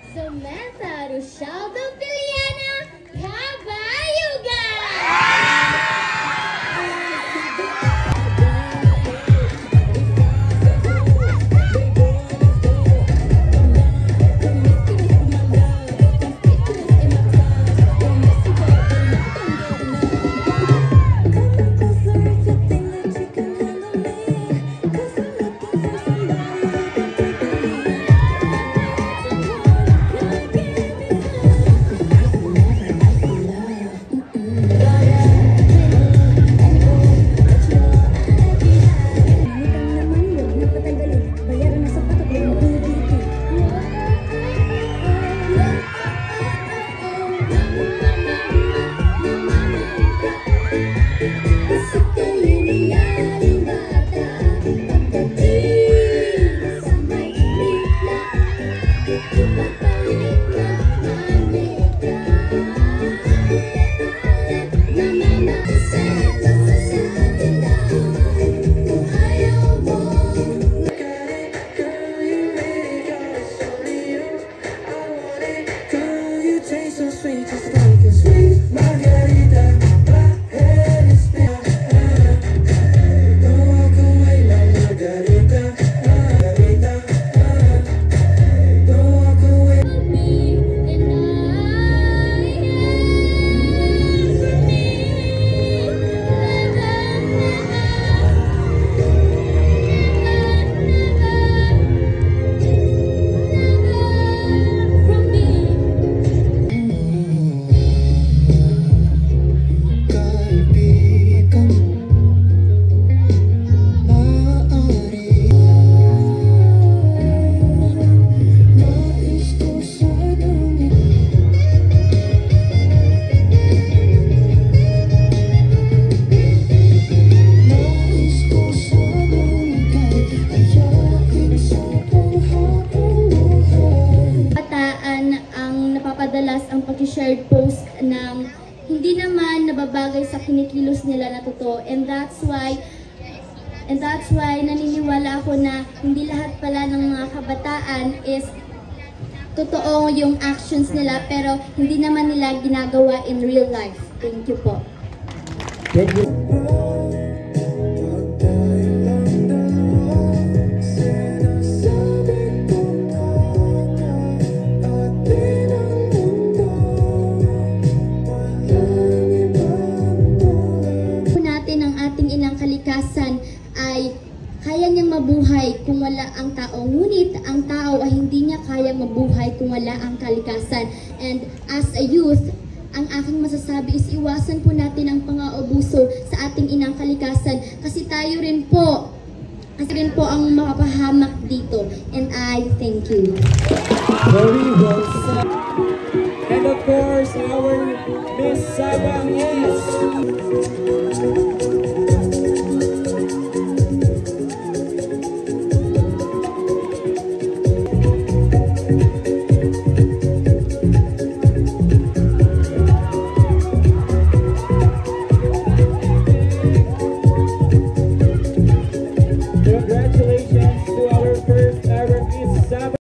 Samantha Rosaldo Filiana Cabayuga. Ang pag-shared post ng hindi naman nababagay sa kinikilos nila na totoo, and that's why naniniwala ako na hindi lahat pala ng mga kabataan is totoo yung actions nila, pero hindi naman nila ginagawa in real life. Thank you po. Thank you. Ay kaya niyang mabuhay kung wala ang tao, ngunit ang tao ay hindi niya kayang mabuhay kung wala ang kalikasan. And as a youth, ang aking masasabi is iwasan po natin ang pang-aabuso sa ating inang kalikasan, kasi tayo rin po ang makapahamak dito. And I thank you. Very well said. And of course, our Miss Sabang, yes.